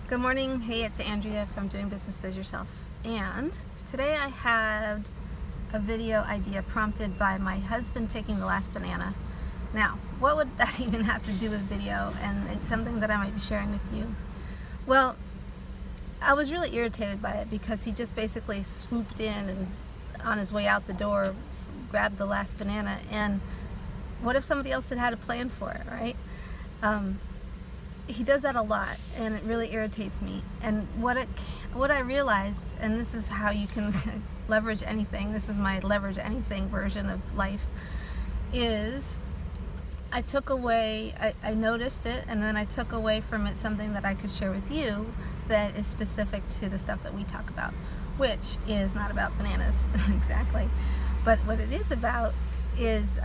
Good morning. Hey, it's Andrea from Doing Business as Yourself. And today I had a video idea prompted by my husband taking the last banana. Now, what would that even have to do with video and it's something that I might be sharing with you? Well, I was really irritated by it because he just basically swooped in and on his way out the door grabbed the last banana. And what if somebody else had had a plan for it, right? He does that a lot, and it really irritates me. And what I realized, and this is how you can leverage anything, this is my leverage anything version of life, is I took away, I noticed it, and then I took away from it something that I could share with you that is specific to the stuff that we talk about, which is not about bananas exactly, but what it is about is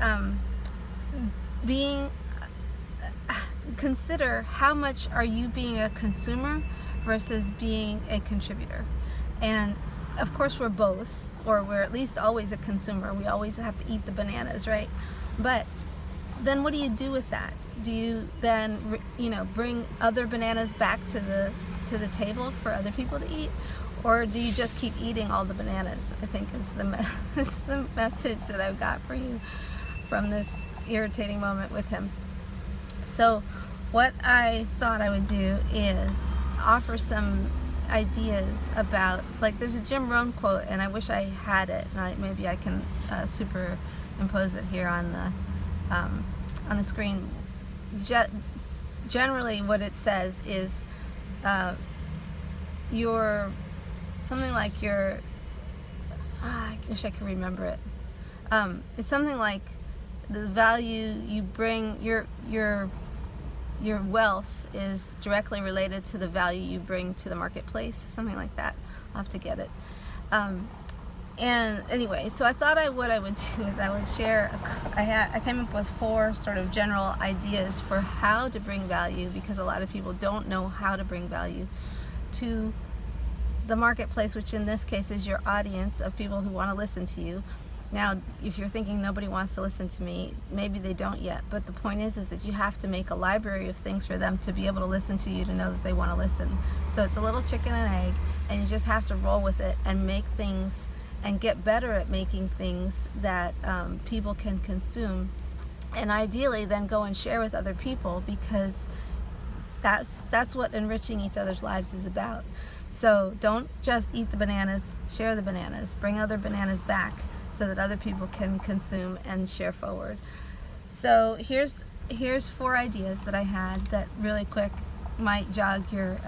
consider how much are you being a consumer versus being a contributor. And of course we're both, or we're at least always a consumer. We always have to eat the bananas, right? But then what do you do with that? Do you then bring other bananas back to the table for other people to eat, or do you just keep eating all the bananas? I think is the message that I've got for you from this irritating moment with him. So what I thought I would do is offer some ideas about, like, there's a Jim Rohn quote, and I wish I had it, and maybe I can superimpose it here on the screen. Generally what it says is I wish I could remember it. It's something like the value you bring, your wealth is directly related to the value you bring to the marketplace, something like that. I'll have to get it. And anyway, so I thought what I would do is I would share, I came up with 4 sort of general ideas for how to bring value, because a lot of people don't know how to bring value to the marketplace, which in this case is your audience of people who want to listen to you. Now, if you're thinking nobody wants to listen to me, maybe they don't yet, but the point is that you have to make a library of things for them to be able to listen to you, to know that they want to listen. So it's a little chicken and egg, and you just have to roll with it and make things and get better at making things that people can consume, and ideally then go and share with other people, because that's what enriching each other's lives is about. So don't just eat the bananas, share the bananas, bring other bananas back, so that other people can consume and share forward. So here's 4 ideas that I had that really quick might jog your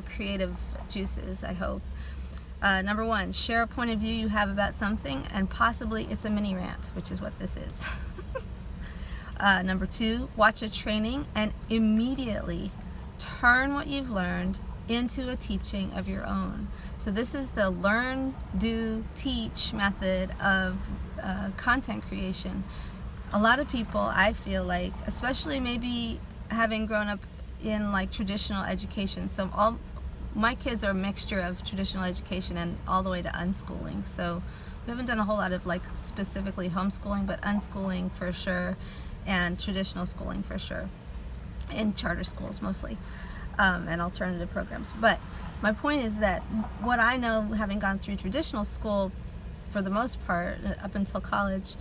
creative juices, I hope. Number 1, share a point of view you have about something, and possibly it's a mini rant, which is what this is. Number 2, watch a training and immediately turn what you've learned into a teaching of your own. So this is the learn, do, teach method of content creation. A lot of people, I feel like, especially maybe having grown up in like traditional education, so all my kids are a mixture of traditional education and all the way to unschooling. So we haven't done a whole lot of like specifically homeschooling, but unschooling for sure, and traditional schooling for sure, in charter schools mostly. And alternative programs. But my point is that what I know, having gone through traditional school for the most part up until college,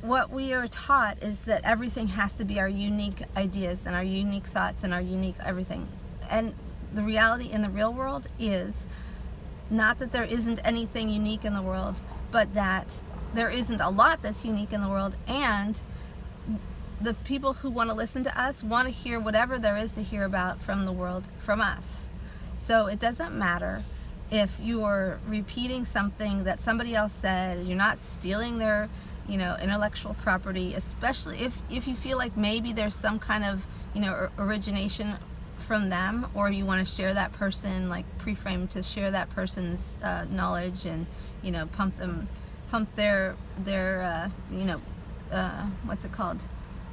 what we are taught is that everything has to be our unique ideas and our unique thoughts and our unique everything. And the reality in the real world is not that there isn't anything unique in the world, but that there isn't a lot that's unique in the world, and the people who want to listen to us want to hear whatever there is to hear about from the world from us. So it doesn't matter if you're repeating something that somebody else said. You're not stealing their intellectual property, especially if you feel like maybe there's some kind of origination from them, or you want to share that person, like pre-frame to share that person's knowledge and pump their what's it called,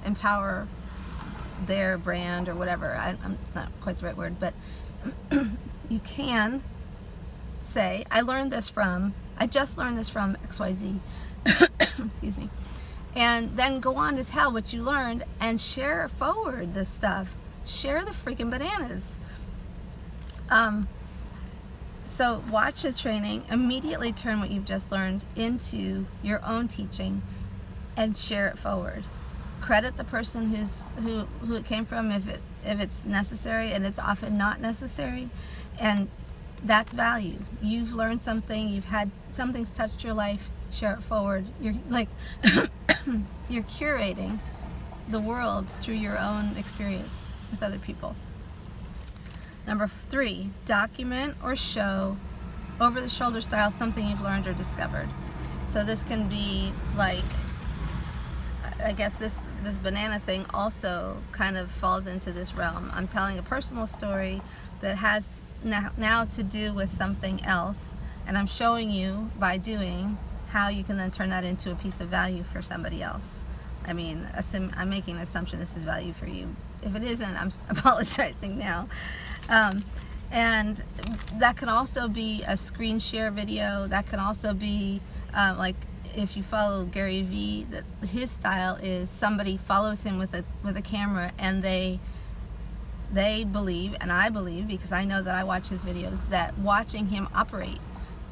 empower their brand or whatever. It's not quite the right word, but you can say, I just learned this from XYZ, excuse me, and then go on to tell what you learned and share forward this stuff. Share the freaking bananas. So watch the training, immediately turn what you've just learned into your own teaching and share it forward. Credit the person who it came from if it's necessary, and it's often not necessary, and that's value. You've learned something, you've had something's touched your life, share it forward. You're like you're curating the world through your own experience with other people. Number 3, document or show over-the-shoulder style something you've learned or discovered. So this can be like, I guess this banana thing also kind of falls into this realm. I'm telling a personal story that has now to do with something else, and I'm showing you by doing how you can then turn that into a piece of value for somebody else. I mean, I'm making an assumption this is value for you. If it isn't, I'm apologizing now. And that can also be a screen share video. That can also be like if you follow Gary Vee, that his style is somebody follows him with a camera, and they believe, and I believe because I know that I watch his videos, that watching him operate,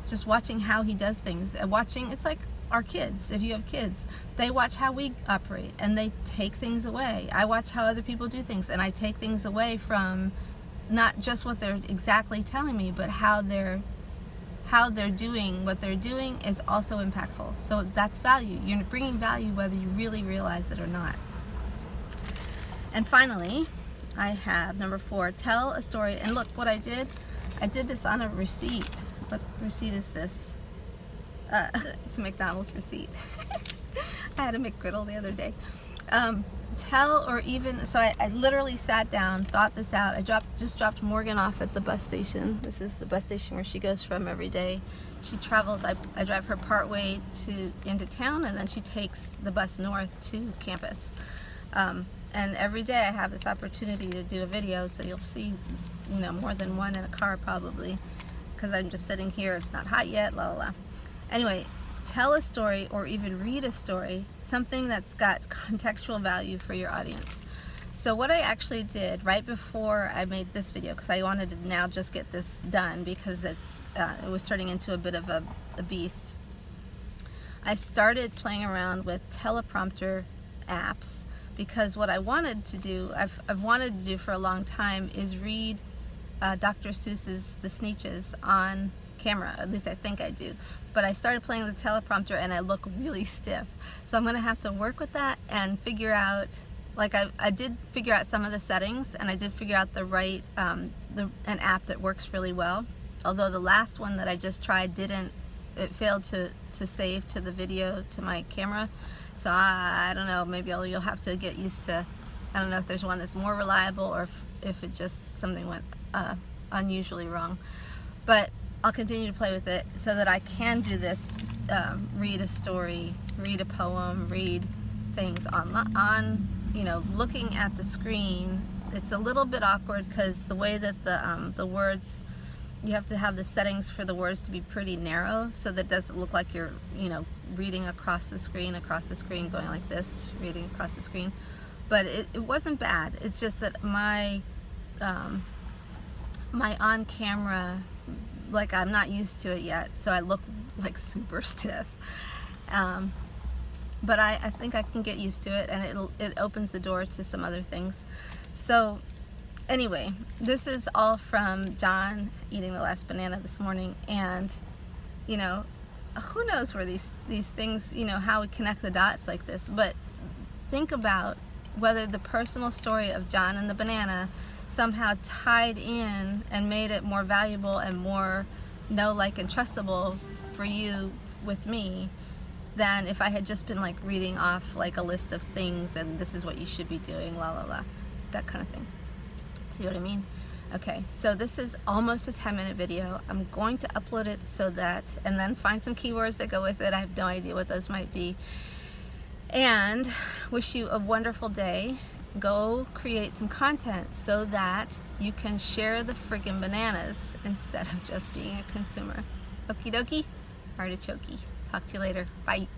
just watching how he does things, it's like our kids. If you have kids, they watch how we operate and they take things away. I watch how other people do things and I take things away from not just what they're exactly telling me, but how they're doing what they're doing is also impactful. So that's value. You're bringing value whether you really realize it or not. And finally, I have number 4, tell a story. And look what I did this on a receipt. What receipt is this? It's a McDonald's receipt. I had a McGriddle the other day. So I literally sat down, thought this out. I just dropped Morgan off at the bus station. This is the bus station where she goes from every day. She travels, I drive her part way into town, and then she takes the bus north to campus. And every day I have this opportunity to do a video, so you'll see, more than one in a car probably, because I'm just sitting here, it's not hot yet, la la la. Anyway, tell a story or even read a story, something that's got contextual value for your audience. So what I actually did right before I made this video, because I wanted to now just get this done because it was turning into a bit of a beast, I started playing around with teleprompter apps, because what I wanted to do, I've wanted to do for a long time, is read Dr. Seuss's The Sneetches on camera. At least I think I do. But I started playing the teleprompter and I look really stiff. So I'm going to have to work with that and figure out, like I did figure out some of the settings, and I did figure out the right, an app that works really well. Although the last one that I just tried it failed to save to the video to my camera. So I don't know, maybe you'll have to get used to, I don't know if there's one that's more reliable or if it just, something went unusually wrong. But I'll continue to play with it so that I can do this, read a story, read a poem, read things on looking at the screen. It's a little bit awkward because the way that the words, you have to have the settings for the words to be pretty narrow, so that it doesn't look like you're, reading across the screen, going like this, reading across the screen. But it wasn't bad. It's just that my on-camera, like, I'm not used to it yet, so I look like super stiff. But I think I can get used to it, and it opens the door to some other things. So anyway, this is all from John eating the last banana this morning, and who knows where these things, how we connect the dots like this. But think about whether the personal story of John and the banana somehow tied in and made it more valuable and more know, like, and trustable for you with me than if I had just been like reading off like a list of things and this is what you should be doing, la la la, that kind of thing. See what I mean? Okay, so this is almost a 10-minute video. I'm going to upload it so that, and then find some keywords that go with it. I have no idea what those might be. And wish you a wonderful day. Go create some content so that you can share the friggin' bananas instead of just being a consumer. Okie dokie, artichoke. Talk to you later. Bye.